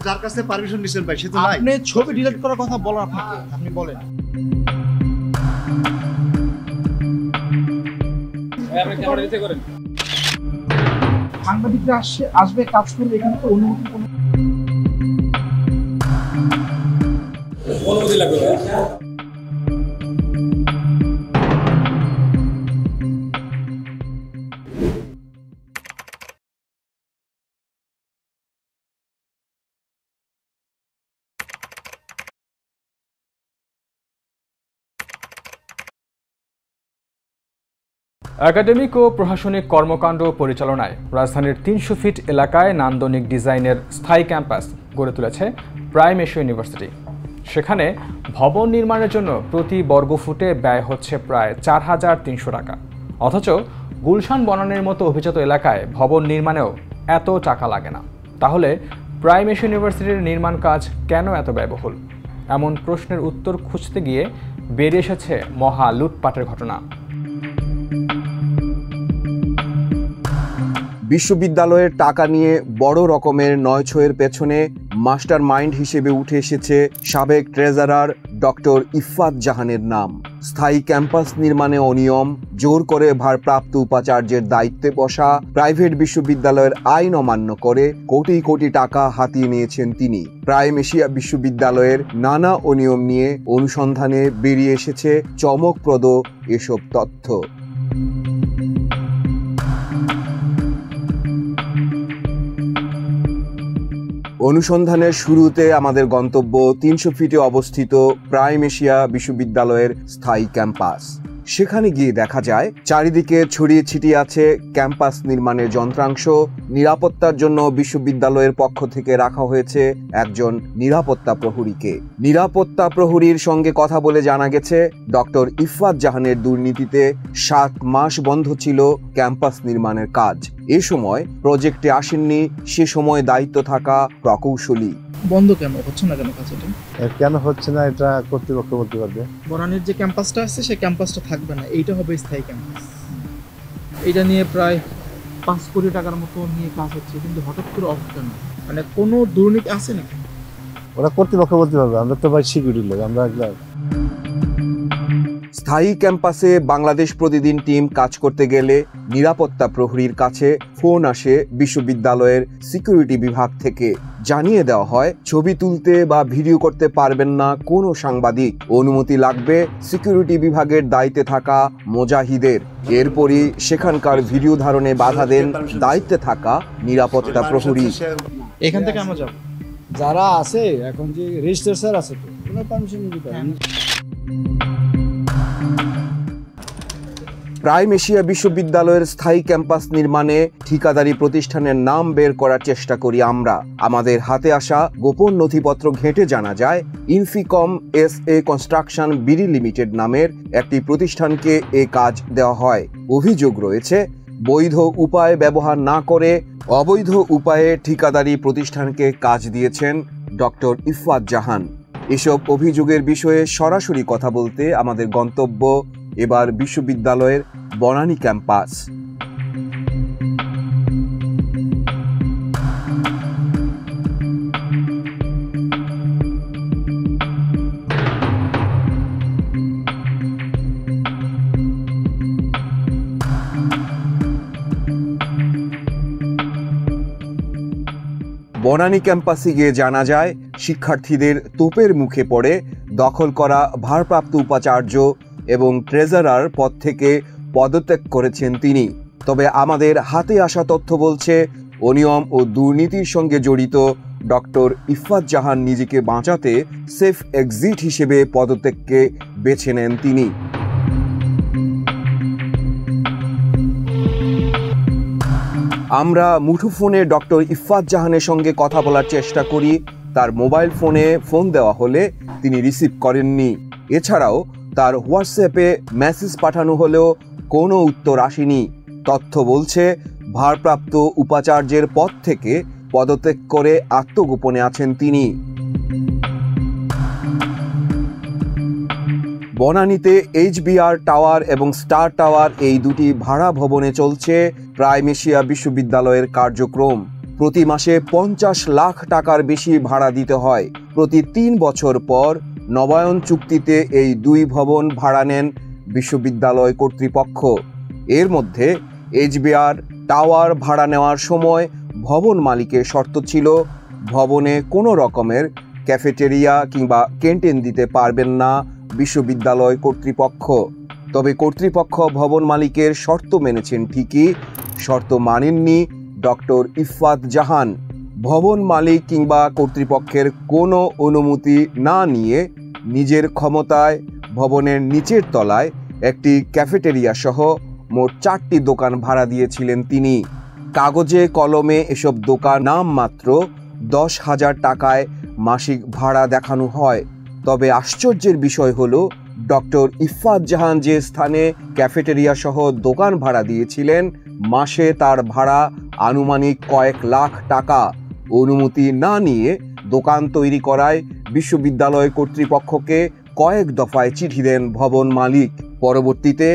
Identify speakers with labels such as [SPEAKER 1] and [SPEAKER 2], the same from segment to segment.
[SPEAKER 1] যার কাছে পারমিশন নিছেন ভাই সে তো নাই।
[SPEAKER 2] আপনি ছবি ডিলিট করার কথা বলেন আপনাকে, আপনি বলেন।
[SPEAKER 3] আপনি ক্যামেরা রিসে করেন।
[SPEAKER 2] সাংবাদিকরা আসবে কাজ করবে, এখানে তো অনুমতি
[SPEAKER 3] লাগবে।
[SPEAKER 4] একাডেমিক ও প্রশাসনিক কর্মকাণ্ড পরিচালনায় রাজধানীর ৩০০ ফিট এলাকায় নান্দনিক ডিজাইনের স্থায়ী ক্যাম্পাস গড়ে তুলেছে প্রাইম এশিয়া ইউনিভার্সিটি। সেখানে ভবন নির্মাণের জন্য প্রতি বর্গফুটে ব্যয় হচ্ছে প্রায় ৪,৩০০ টাকা। অথচ গুলশান বনানীর মতো অভিজাত এলাকায় ভবন নির্মাণেও এত টাকা লাগে না। তাহলে প্রাইম এশিয়া ইউনিভার্সিটির নির্মাণ কাজ কেন এত ব্যয়বহুল? এমন প্রশ্নের উত্তর খুঁজতে গিয়ে বেরিয়ে এসেছে মহা লুটপাটের ঘটনা।
[SPEAKER 5] বিশ্ববিদ্যালয়ের টাকা নিয়ে বড় রকমের নয়ছয়ের পেছনে মাস্টার মাইন্ড হিসেবে উঠে এসেছে সাবেক ট্রেজারার ডক্টর ইফফাত জাহানের নাম। স্থায়ী ক্যাম্পাস নির্মাণে অনিয়ম, জোর করে ভারপ্রাপ্ত উপাচার্যের দায়িত্বে বসা, প্রাইভেট বিশ্ববিদ্যালয়ের আইন অমান্য করে কোটি কোটি টাকা হাতিয়ে নিয়েছেন তিনি। প্রাইম এশিয়া বিশ্ববিদ্যালয়ের নানা অনিয়ম নিয়ে অনুসন্ধানে বেরিয়ে এসেছে চমকপ্রদ এসব তথ্য। অনুসন্ধানের শুরুতে আমাদের গন্তব্য ৩০০ ফিটে অবস্থিত প্রাইম এশিয়া বিশ্ববিদ্যালয়ের স্থায়ী ক্যাম্পাস। সেখানে গিয়ে দেখা যায় চারিদিকে ছড়িয়ে ছিটিয়ে আছে ক্যাম্পাস নির্মাণের যন্ত্রাংশ। নিরাপত্তার জন্য বিশ্ববিদ্যালয়ের পক্ষ থেকে রাখা হয়েছে একজন নিরাপত্তা প্রহরীকে। নিরাপত্তা প্রহরীর সঙ্গে কথা বলে জানা গেছে ডক্টর ইফফাত জাহানের দুর্নীতিতে ৭ মাস বন্ধ ছিল ক্যাম্পাস নির্মাণের কাজ। এ সময় প্রজেক্টে আসেননি সে সময় দায়িত্ব থাকা প্রকৌশলী।
[SPEAKER 2] বন্ধ কেন হচ্ছে না, কেন কাজটা
[SPEAKER 6] কেন হচ্ছে না এটা কর্তৃপক্ষ বলতে পারবে।
[SPEAKER 2] বনানীর যে ক্যাম্পাসটা আছে সেই ক্যাম্পাসটা থাকবে না, এইটা হবে স্থায়ী ক্যাম্পাস। এটা নিয়ে প্রায় ৫ কোটি টাকার মতো নিয়ে কাজ হচ্ছে, কিন্তু হঠাৎ করে অফ কেন? মানে কোনো দুর্নীতি আছে না?
[SPEAKER 6] ওরা কর্তৃপক্ষ বলতে পারবে, আমরা তো ভাই সিকিউরিটি লোক। আমরা
[SPEAKER 5] স্থায়ী ক্যাম্পাসে বাংলাদেশ প্রতিদিন টিম কাজ করতে গেলে নিরাপত্তা প্রহরীর কাছে ফোন আসে বিশ্ববিদ্যালয়ের সিকিউরিটি বিভাগ থেকে। জানিয়ে দেওয়া হয় ছবি তুলতে বা ভিডিও করতে পারবেন না কোনো সাংবাদিক, অনুমতি লাগবে সিকিউরিটি বিভাগের দায়িত্বে থাকা মুজাহিদের। এরপরই সেখানকার ভিডিও ধারণে বাধা দেন দায়িত্বে থাকা নিরাপত্তা প্রহরী।
[SPEAKER 2] এখান থেকে আমরা যাব,
[SPEAKER 7] যারা আছে এখন যে রেজিস্ট্রার স্যার আছে তো ওনার পারমিশন নিতে পারেন।
[SPEAKER 5] প্রাইম এশিয়া বিশ্ববিদ্যালয়ের স্থায়ী ক্যাম্পাস নির্মাণে ঠিকাদারি প্রতিষ্ঠানের নাম বের করার চেষ্টা করি আমরা। আমাদের হাতে আসা গোপন নথিপত্র ঘেঁটে জানা যায় ইনফিকম SA কনস্ট্রাকশন বিডি লিমিটেড নামের একটি প্রতিষ্ঠানকে এ কাজ দেওয়া হয়। অভিযোগ রয়েছে বৈধ উপায় ব্যবহার না করে অবৈধ উপায়ে ঠিকাদারি প্রতিষ্ঠানকে কাজ দিয়েছেন ডক্টর ইফফাত জাহান। এসব অভিযোগের বিষয়ে সরাসরি কথা বলতে আমাদের গন্তব্য এবার বিশ্ববিদ্যালয়ের বনানী ক্যাম্পাস। বনানী ক্যাম্পাসে গিয়ে জানা যায় শিক্ষার্থীদের তোপের মুখে পড়ে দখল করা ভারপ্রাপ্ত উপাচার্য এবং ট্রেজারার পদ থেকে পদত্যাগ করেছেন তিনি। তবে আমাদের হাতে আসা তথ্য বলছে অনিয়ম ও দুর্নীতির সঙ্গে জড়িত ডক্টর ইফফাত জাহান নিজেকে বাঁচাতে সেফ এক্সিট হিসেবে পদত্যাগকে বেছে নেন তিনি। আমরা মুঠোফোনে ডক্টর ইফফাত জাহানের সঙ্গে কথা বলার চেষ্টা করি। তার মোবাইল ফোনে ফোন দেওয়া হলে তিনি রিসিভ করেননি। এছাড়াও তার হোয়াটসঅ্যাপে মেসেজ পাঠানো হলেও কোনো উত্তর আসেনি। তথ্য বলছে ভারপ্রাপ্ত উপাচার্যের পদ থেকে পদত্যাগ করে আত্মগোপনে আছেন তিনি। বনানীতে HBR টাওয়ার এবং স্টার টাওয়ার এই দুটি ভাড়া ভবনে চলছে প্রাইম এশিয়া বিশ্ববিদ্যালয়ের কার্যক্রম। প্রতি মাসে 50 লাখ টাকার বেশি ভাড়া দিতে হয়। প্রতি 3 বছর পর নবায়ন চুক্তিতে এই 2 ভবন ভাড়া নেন বিশ্ববিদ্যালয় কর্তৃপক্ষ। এর মধ্যে এইচবিআর টাওয়ার ভাড়া নেওয়ার সময় ভবন মালিকের শর্ত ছিল ভবনে কোনো রকমের ক্যাফেটেরিয়া কিংবা ক্যান্টিন দিতে পারবেন না বিশ্ববিদ্যালয় কর্তৃপক্ষ। তবে কর্তৃপক্ষ ভবন মালিকের শর্ত মেনেছেন ঠিকই, শর্ত মানেননি ডক্টর ইফফাত জাহান। ভবন মালিক কিংবা কর্তৃপক্ষের কোনো অনুমতি না নিয়ে নিজের ক্ষমতায় ভবনের নিচের তলায় একটি ক্যাফেটেরিয়া সহ মোট 4টি দোকান ভাড়া দিয়েছিলেন তিনি। কাগজে কলমে এসব দোকান নামমাত্র 10,000 টাকায় মাসিক ভাড়া দেখানো হয়। তবে আশ্চর্যের বিষয় হলো ডক্টর ইফফাত জাহান যে স্থানে ক্যাফেটেরিয়া সহ দোকান ভাড়া দিয়েছিলেন, মাসে তার ভাড়া আনুমানিক কয়েক লাখ টাকা। অনুমতি না নিয়ে দোকান তৈরি করায় বিশ্ববিদ্যালয় কর্তৃপক্ষকে কয়েক দফায় চিঠি দেন ভবন মালিক। পরবর্তীতে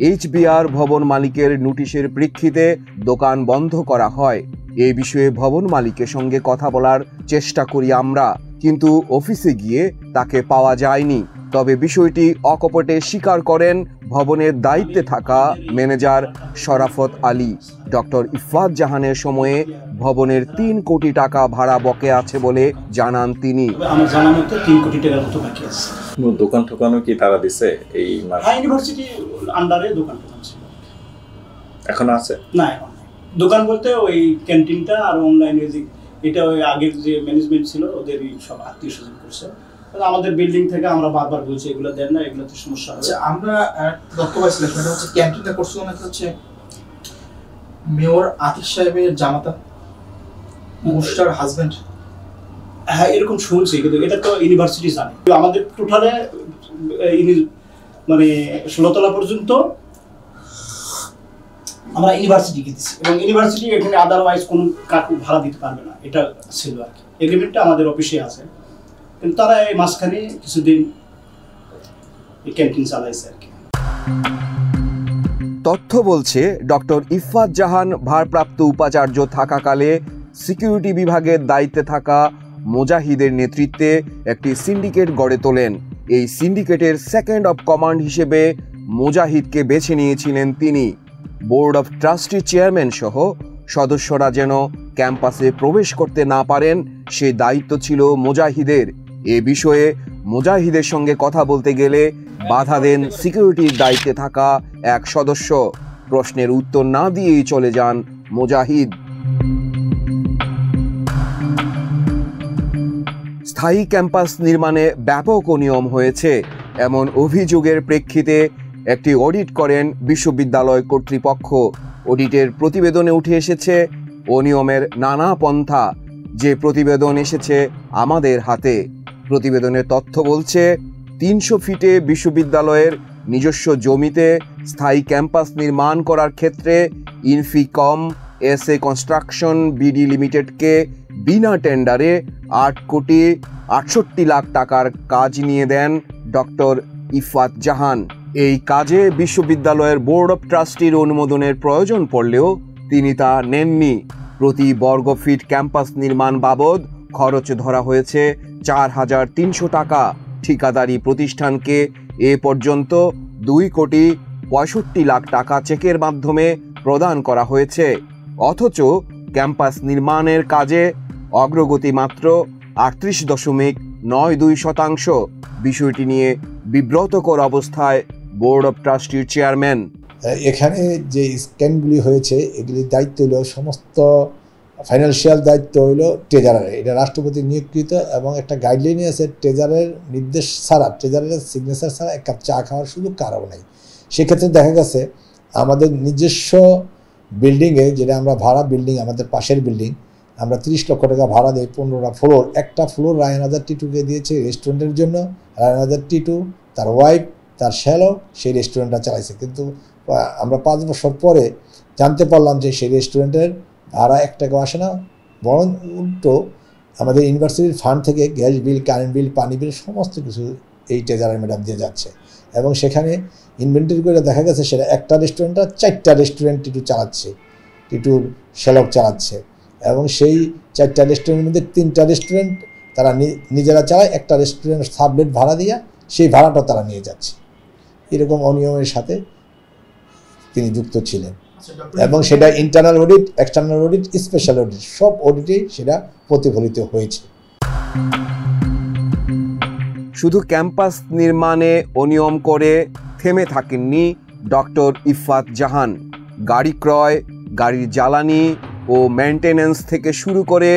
[SPEAKER 5] এইচবিআর ভবন মালিকের নোটিশের প্রেক্ষিতে দোকান বন্ধ করা হয়। এই বিষয়ে ভবন মালিকের সঙ্গে কথা বলার চেষ্টা করি আমরা, কিন্তু অফিসে গিয়ে তাকে পাওয়া যায়নি। তবে বিষয়টি অকপটে স্বীকার করেন ভবনের দায়িত্বে থাকা ম্যানেজার শরাফত আলী। ডক্টর ইফফাত জাহানের সময়ে ভবনের 3 কোটি টাকা ভাড়া বকেয়া আছে বলে জানান তিনি।
[SPEAKER 8] আমার জানা মতে 3 কোটি টাকার মতো বাকি আছে।
[SPEAKER 3] দোকান ঠোকানো কি তারা দিছে এই মাসে?
[SPEAKER 8] ইউনিভার্সিটি আন্ডারে দোকান টোকান ছিল,
[SPEAKER 3] এখন আছে
[SPEAKER 8] না? এখন দোকান বলতে ওই ক্যান্টিনটা আর অনলাইন মিউজিক, এটা ওই আগের যে ম্যানেজমেন্ট ছিল ওদেরই সব আত্মীয় স্বজন করছে। আমাদের বিল্ডিং থেকে আমরা বারবার বলছি এগুলো দেন না, এগুলোতে সমস্যা আছে।
[SPEAKER 2] আমরা তথ্য পাইছিলাম সেটা হচ্ছে ক্যান্টিনটা করছিল নাকি হচ্ছে মেয়র আতিক সাহেবের জামাতা, মোস্টার হাজবেন্ড।
[SPEAKER 8] হ্যাঁ, এরকম শুনছি, কিন্তু এটা তো ইউনিভার্সিটি জানে। আমাদের টোটালে মানে 16 তলা পর্যন্ত আমরা ইউনিভার্সিটিকে দিচ্ছি, এবং ইউনিভার্সিটি এখানে আদারওয়াইজ কোনো কাকু ভাড়া দিতে পারবে না, এটা ছিল আর কি। এগ্রিমেন্টটা আমাদের অফিসে আছে, কিন্তু তারা এই মাঝখানে কিছুদিন ক্যান্টিন চালাইছে আর কি।
[SPEAKER 5] তথ্য বলছে ডক্টর ইফফাত জাহান ভারপ্রাপ্ত উপাচার্য থাকাকালে সিকিউরিটি বিভাগের দায়িত্বে থাকা মুজাহিদের নেতৃত্বে একটি সিন্ডিকেট গড়ে তোলেন। এই সিন্ডিকেটের সেকেন্ড অফ কমান্ড হিসেবে মুজাহিদকে বেছে নিয়েছিলেন তিনি। বোর্ড অফ ট্রাস্টি চেয়ারম্যান সহ সদস্যরা যেন ক্যাম্পাসে প্রবেশ করতে না পারেন সে দায়িত্ব ছিল মুজাহিদের। এ বিষয়ে মুজাহিদের সঙ্গে কথা বলতে গেলে বাধা দেন সিকিউরিটির দায়িত্বে থাকা এক সদস্য। প্রশ্নের উত্তর না দিয়েই চলে যান মুজাহিদ। স্থায়ী ক্যাম্পাস নির্মাণে ব্যাপক অনিয়ম হয়েছে এমন অভিযোগের প্রেক্ষিতে একটি অডিট করেন বিশ্ববিদ্যালয় কর্তৃপক্ষ। অডিটের প্রতিবেদনে উঠে এসেছে অনিয়মের নানা পন্থা। যে প্রতিবেদন এসেছে আমাদের হাতে, প্রতিবেদনের তথ্য বলছে 300 ফিটে বিশ্ববিদ্যালয়ের নিজস্ব জমিতে স্থায়ী ক্যাম্পাস নির্মাণ করার ক্ষেত্রে ইনফিকম এসএ কনস্ট্রাকশন বিডি লিমিটেডকে বিনা টেন্ডারে 8 কোটি 68 লাখ টাকার কাজ নিয়ে দেন ডক্টর ইফফাত জাহান। এই কাজে বিশ্ববিদ্যালয়ের বোর্ড অফ ট্রাস্টির অনুমোদনের প্রয়োজন পড়লেও তিনি তা নেননি। প্রতি বর্গ ফিট ক্যাম্পাস নির্মাণ বাবদ খরচ ধরা হয়েছে 4,300 টাকা। ঠিকাদারি প্রতিষ্ঠানকে এ পর্যন্ত 2 কোটি 65 লাখ টাকা চেকের মাধ্যমে প্রদান করা হয়েছে। অথচ ক্যাম্পাস নির্মাণের কাজে অগ্রগতি মাত্র 38.92%। বিষয়টি নিয়ে বিব্রতকর অবস্থায় বোর্ড অফ ট্রাস্টির চেয়ারম্যান।
[SPEAKER 9] এখানে যে স্ক্যামগুলি হয়েছে এগুলির দায়িত্ব হলো সমস্ত ফাইন্যান্সিয়াল দায়িত্ব হলো ট্রেজারারের। এটা রাষ্ট্রপতি নিয়োগকৃত এবং একটা গাইডলাইনে আছে ট্রেজারের নির্দেশ ছাড়া, ট্রেজারের সিগনেচার ছাড়া এক কাপ চা খাওয়ার সুযোগ কারও নেই। সেক্ষেত্রে দেখা গেছে আমাদের নিজস্ব বিল্ডিংয়ে, যেটা আমরা ভাড়া বিল্ডিং, আমাদের পাশের বিল্ডিং, আমরা 30 লক্ষ টাকা ভাড়া দিই, 15টা ফ্লোর। একটা ফ্লোর রায়হান হাজার টিটুকে দিয়েছে রেস্টুরেন্টের জন্য। রায়হান হাজার টিটু, তার ওয়াইফ, তার শ্যালক সেই রেস্টুরেন্টটা চালাইছে। কিন্তু আমরা 5 বছর পরে জানতে পারলাম যে সেই রেস্টুরেন্টের ভাড়া 1 টাকাও আসে না, বরং উল্টো আমাদের ইউনিভার্সিটির ফান্ড থেকে গ্যাস বিল, কারেন্ট বিল, পানি বিল সমস্ত কিছু এই ট্রেজারার ম্যাডাম দিয়ে যাচ্ছে। এবং সেখানে ইনভেন্টরি করে দেখা গেছে সেটা একটা রেস্টুরেন্টটা 4টা রেস্টুরেন্ট টিটু চালাচ্ছে, টিটুর শ্যালক চালাচ্ছে। এবং সেই 4টা রেস্টুরেন্টের মধ্যে 3টা রেস্টুরেন্ট তারা নিজেরা চালায়, একটা রেস্টুরেন্ট সাবলেট ভাড়া দিয়া সেই ভাড়াটা তারা নিয়ে যাচ্ছে। এরকম অনিয়মের সাথে তিনি যুক্ত ছিলেন এবং সেটা internal audit, external audit, special audit সব অডিটেই সেটা প্রতিফলিত হয়েছে।
[SPEAKER 5] শুধু ক্যাম্পাস নির্মাণে অনিয়ম করে থেমে থাকেননি ডক্টর ইফফাত জাহান। গাড়ি ক্রয়, গাড়ির জ্বালানি ও মেইনটেনেন্স থেকে শুরু করে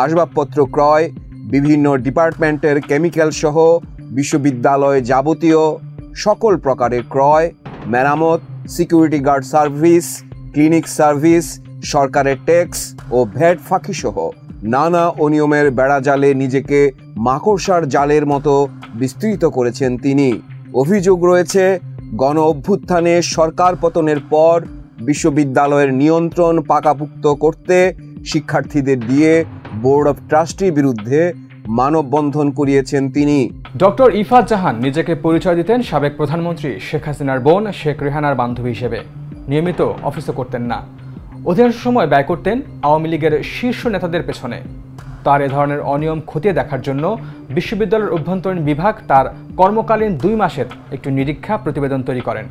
[SPEAKER 5] আসবাবপত্র ক্রয়, বিভিন্ন ডিপার্টমেন্টের কেমিক্যাল সহ বিশ্ববিদ্যালয়ে যাবতীয় সকল প্রকারের ক্রয়, মেরামত, security guard service, clinic service, সরকারের ট্যাক্স ও ভ্যাট ফাঁকি সহ নানা অনিয়মের বেড়াজালে নিজেকে মাকড়সার জালের মতো বিস্তৃত করেছেন তিনি। অভিযোগ রয়েছে গণ অভ্যুত্থানে সরকার পতনের পর বিশ্ববিদ্যালয়ের নিয়ন্ত্রণ পাকাপুক্ত করতে শিক্ষার্থীদের দিয়ে বোর্ড অব ট্রাস্টির বিরুদ্ধে মানববন্ধন করিয়েছেন তিনি।
[SPEAKER 4] ডক্টর ইফফাত জাহান নিজেকে পরিচয় দিতেন সাবেক প্রধানমন্ত্রী শেখ হাসিনার বোন শেখ রেহানার বান্ধবী হিসেবে। নিয়মিত অফিসে করতেন না, অধিকাংশ সময় ব্যয় করতেন আওয়ামী লীগের শীর্ষ নেতাদের পেছনে। তার এ ধরনের অনিয়ম খতিয়ে দেখার জন্য বিশ্ববিদ্যালয়ের অভ্যন্তরীণ বিভাগ তার কর্মকালীন 2 মাসের একটি নিরীক্ষা প্রতিবেদন তৈরি করেন,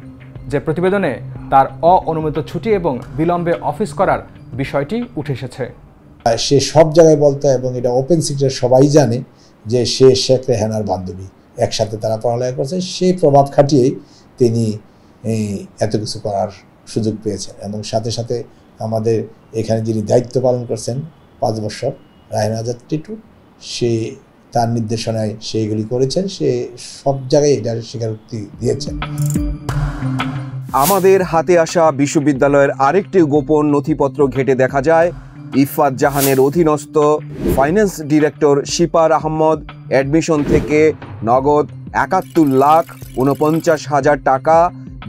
[SPEAKER 4] যে প্রতিবেদনে তার অননুমোদিত ছুটি এবং বিলম্বে অফিস করার বিষয়টি উঠে এসেছে।
[SPEAKER 9] সে সব জায়গায় বলতো এবং এটা ওপেন সিক্রেট, সবাই জানে যে সে শেখ রেহানার বান্ধবী, একসাথে তারা পড়ালেখা করছে। সেই প্রভাব খাটিয়েই তিনি এত কিছু করার সুযোগ পেয়েছেন এবং সাথে সাথে আমাদের এখানে যিনি দায়িত্ব পালন করছেন 5 বছর, রায়হানা আজাদ টিটু, সে তার নির্দেশনায় সে এগুলি করেছেন। সে সব জায়গায় এটার স্বীকারোক্তি দিয়েছেন।
[SPEAKER 5] আমাদের হাতে আসা বিশ্ববিদ্যালয়ের আরেকটি গোপন নথিপত্র ঘেঁটে দেখা যায় ইফফাত জাহানের অধীনস্থ finance director Shipar Ahmad admission থেকে নগদ 71,49,000 টাকা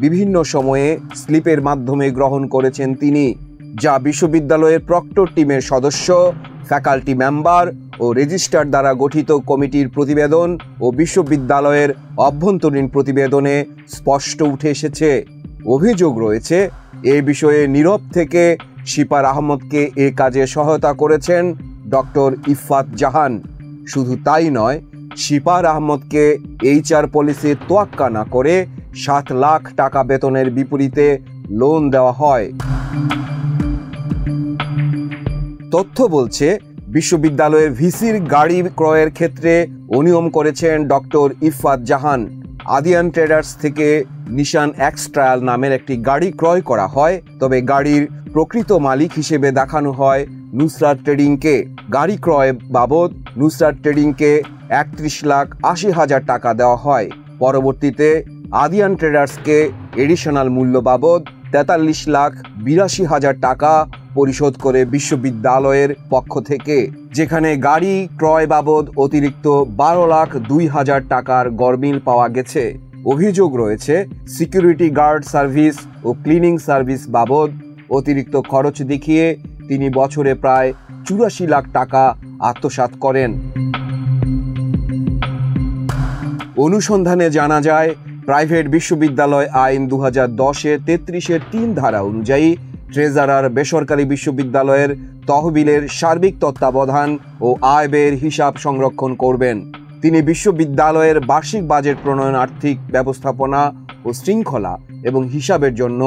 [SPEAKER 5] বিভিন্ন সময়ে স্লিপের মাধ্যমে গ্রহণ করেছেন তিনি, যা বিশ্ববিদ্যালয়ের প্রক্টর টিমের সদস্য, ফ্যাকাল্টি মেম্বার ও রেজিস্ট্রার দ্বারা গঠিত কমিটির প্রতিবেদন ও বিশ্ববিদ্যালয়ের অভ্যন্তরীণ প্রতিবেদনে স্পষ্ট উঠে এসেছে। অভিযোগ রয়েছে এ বিষয়ে নীরব থেকে শিপার আহমদকে এ কাজে সহায়তা করেছেন ডক্টর ইফফাত জাহান। শুধু তাই নয়, শিপার আহমদকে HR পলিসির তোয়াক্কা না করে 7 লাখ টাকা বেতনের বিপরীতে লোন দেওয়া হয়। তথ্য বলছে বিশ্ববিদ্যালয়ের ভিসির গাড়ি ক্রয়ের ক্ষেত্রে অনিয়ম করেছেন ডক্টর ইফফাত জাহান। আদিয়ান ট্রেডার্স থেকে নিশান এক্স ট্রায়াল নামের একটি গাড়ি ক্রয় করা হয়, তবে গাড়ির প্রকৃত মালিক হিসেবে দেখানো হয় নুসরাত ট্রেডিংকে। গাড়ি ক্রয় বাবদ নুসরাত ট্রেডিংকে 31,80,000 টাকা দেওয়া হয়। পরবর্তীতে আদিয়ান ট্রেডার্সকে এডিশনাল মূল্য বাবদ 43,82,000 টাকা পরিশোধ করে বিশ্ববিদ্যালয়ের পক্ষ থেকে, যেখানে গাড়ি ক্রয় বাবদ অতিরিক্ত 12,02,000 টাকার গরমিল পাওয়া গেছে। অভিযোগ রয়েছে সিকিউরিটি গার্ড সার্ভিস ও ক্লিনিং সার্ভিস বাবদ অতিরিক্ত খরচ দেখিয়ে তিনি বছরে প্রায় 84 লাখ টাকা আত্মসাৎ করেন। অনুসন্ধানে জানা যায়, প্রাইভেট বিশ্ববিদ্যালয় আইন 2010-এর 33-3 ধারা অনুযায়ী ট্রেজারার বেসরকারি বিশ্ববিদ্যালয়ের তহবিলের সার্বিক তত্ত্বাবধান ও আয় ব্যয়ের হিসাব সংরক্ষণ করবেন। তিনি বিশ্ববিদ্যালয়ের বার্ষিক বাজেট প্রণয়ন, আর্থিক ব্যবস্থাপনা ও শৃঙ্খলা এবং হিসাবের জন্য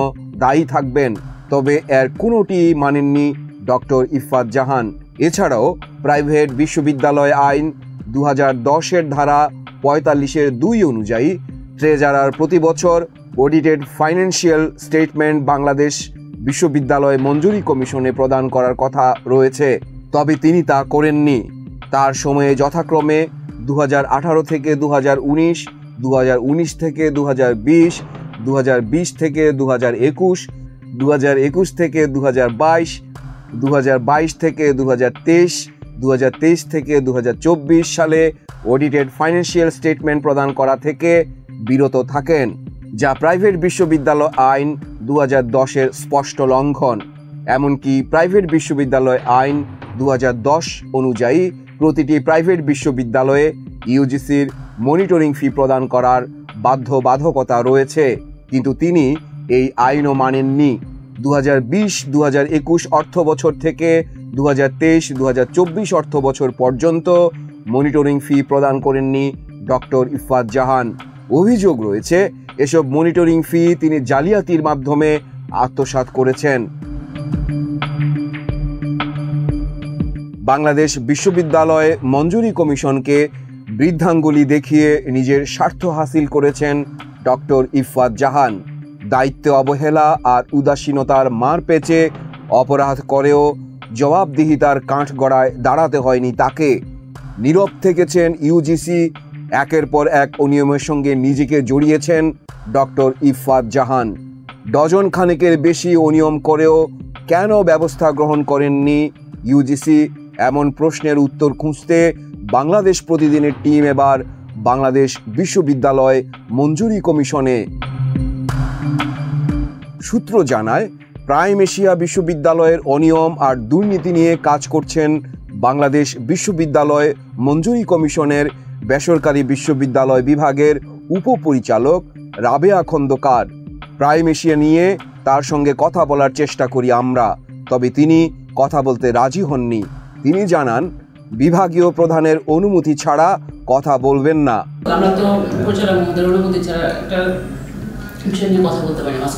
[SPEAKER 5] দায়ী থাকবেন। তবে এর কোনোটি মানেননি ডক্টর ইফফাত জাহান। এছাড়াও প্রাইভেট বিশ্ববিদ্যালয় আইন 2010-এর ধারা 45-2 অনুযায়ী ট্রেজারার প্রতি বছর অডিটেড ফাইন্যান্সিয়াল স্টেটমেন্ট বাংলাদেশ বিশ্ববিদ্যালয় মঞ্জুরি কমিশনে প্রদান করার কথা রয়েছে, তবে তিনি তা করেননি। তার সময়ে যথাক্রমে 2018 থেকে 2019, 2019 থেকে 2020, 2020 থেকে 2021, 2021 থেকে 2022, 2022 থেকে 2023, 2023 থেকে 2024 সালে অডিটেড ফাইন্যান্সিয়াল স্টেটমেন্ট প্রদান করা থেকে বিরত থাকেন, যা প্রাইভেট বিশ্ববিদ্যালয় আইন 2010-এর স্পষ্ট লঙ্ঘন। এমনকি প্রাইভেট বিশ্ববিদ্যালয় আইন 2010 অনুযায়ী প্রতিটি প্রাইভেট বিশ্ববিদ্যালয়ে ইউজিসির মনিটরিং ফি প্রদান করার বাধ্যবাধকতা রয়েছে, কিন্তু তিনি এই আইনও মানেননি। 2020-2021 অর্থবছর থেকে 2023-2024 অর্থ বছর পর্যন্ত মনিটরিং ফি প্রদান করেননি ডক্টর ইফফাত জাহান। অভিযোগ রয়েছে এসব মনিটরিং ফি তিনি জালিয়াতির মাধ্যমে আত্মসাৎ করেছেন। বাংলাদেশ বিশ্ববিদ্যালয় মঞ্জুরি কমিশনকে বৃদ্ধাঙ্গুলি দেখিয়ে নিজের স্বার্থ হাসিল করেছেন ডক্টর ইফফাত জাহান। দায়িত্বে অবহেলা আর উদাসীনতার মার পেঁচে অপরাধ করেও জবাবদিহিতার কাঠগড়ায় দাঁড়াতে হয়নি তাকে। নীরব থেকেছেন ইউজিসি, একের পর এক অনিয়মের সঙ্গে নিজেকে জড়িয়েছেন ডক্টর ইফফাত জাহান। ডজন খানেকের বেশি অনিয়ম করেও কেন ব্যবস্থা গ্রহণ করেননি ইউজিসি, এমন প্রশ্নের উত্তর খুঁজতে বাংলাদেশ প্রতিদিনের টিম এবার বাংলাদেশ বিশ্ববিদ্যালয় মঞ্জুরি কমিশনে। সূত্র জানায়, প্রাইম এশিয়া বিশ্ববিদ্যালয়ের অনিয়ম আর দুর্নীতি নিয়ে কাজ করছেন বাংলাদেশ বিশ্ববিদ্যালয় মঞ্জুরি কমিশনের বেসরকারি বিশ্ববিদ্যালয় বিভাগের উপপরিচালক রাবেয়া খন্দকার। প্রাইম এশিয়া নিয়ে তার সঙ্গে কথা বলার চেষ্টা করি আমরা, তবে তিনি কথা বলতে রাজি হননি। তিনি জানান, বিভাগীয় প্রধানের অনুমতি ছাড়া কথা বলবেন না।
[SPEAKER 10] আমরা তো পরিচালক মহোদয়ের অনুমতি ছাড়া একটা বিষয় নিয়ে কথা বলতে পারি না।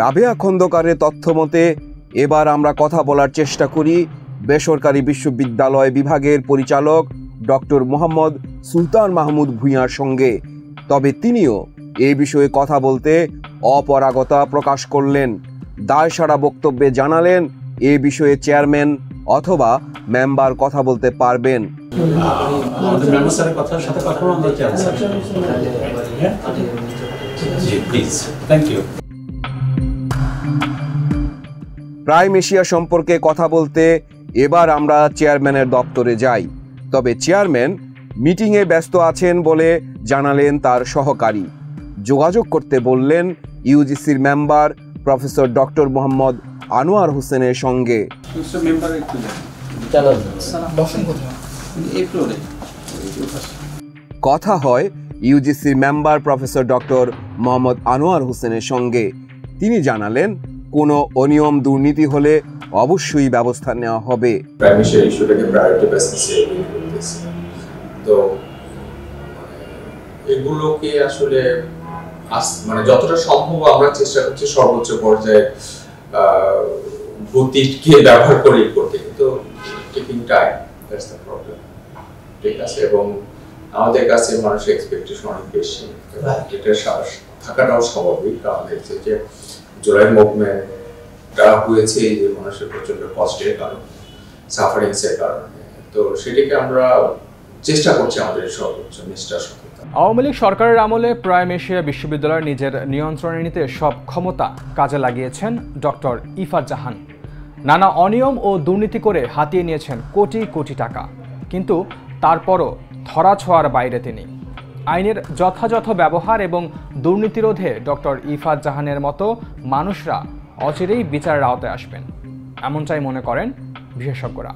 [SPEAKER 5] রাবেয়া খন্দকারের তথ্য মতে এবার আমরা কথা বলার চেষ্টা করি বেসরকারি বিশ্ববিদ্যালয় বিভাগের পরিচালক ডক্টর মোহাম্মদ সুলতান মাহমুদ ভূঁইয়ার সঙ্গে, তবে তিনিও এই বিষয়ে কথা বলতে অপারগতা প্রকাশ করলেন। দায়সারা বক্তব্যে জানালেন এ বিষয়ে চেয়ারম্যান অথবা মেম্বার কথা বলতে পারবেন। প্রাইম এশিয়া সম্পর্কে কথা বলতে এবার আমরা চেয়ারম্যানের দপ্তরে যাই, তবে চেয়ারম্যান মিটিংয়ে ব্যস্ত আছেন বলে জানালেন তার সহকারী। যোগাযোগ করতে বললেন ইউজিসির member professor doctor Mohammad Anwar হোসেনের সঙ্গে। কথা হয় ইউজিসির member professor doctor Mohammad Anwar হোসেনের সঙ্গে। তিনি জানালেন, কোনো অনিয়ম দুর্নীতি হলে অবশ্যই ব্যবস্থা নেওয়া হবে।
[SPEAKER 11] তো এগুলোকে আসলে মানে যতটা সম্ভব আমরা চেষ্টা করছি সর্বোচ্চ পর্যায়ে গতিকে ব্যবহার করে করতে, কিন্তু taking time, that's the problem. ঠিক আছে, এবং আমাদের কাছে মানুষের এক্সপেকটেশন অনেক বেশি, এটা থাকাটাও স্বাভাবিক। কারণ দেখছে যে জুলাই মুভমেন্টটা হয়েছে এই যে মানুষের প্রচন্ড কষ্টের কারণ, সাফারিংসের কারণে। তো সেটাকে আমরা চেষ্টা করছি আমাদের সর্বোচ্চ নিষ্ঠার সাথে।
[SPEAKER 4] আওয়ামী লীগ সরকারের আমলে প্রাইম এশিয়া বিশ্ববিদ্যালয় নিজের নিয়ন্ত্রণে নিতে সব ক্ষমতা কাজে লাগিয়েছেন ডক্টর ইফফাত জাহান। নানা অনিয়ম ও দুর্নীতি করে হাতিয়ে নিয়েছেন কোটি কোটি টাকা, কিন্তু তারপরও ধরাছোঁয়ার বাইরে তিনি। আইনের যথাযথ ব্যবহার এবং দুর্নীতি রোধে ডক্টর ইফফাত জাহানের মতো মানুষরা অচিরেই বিচারের আওতায় আসবেন, এমনটাই মনে করেন বিশেষজ্ঞরা।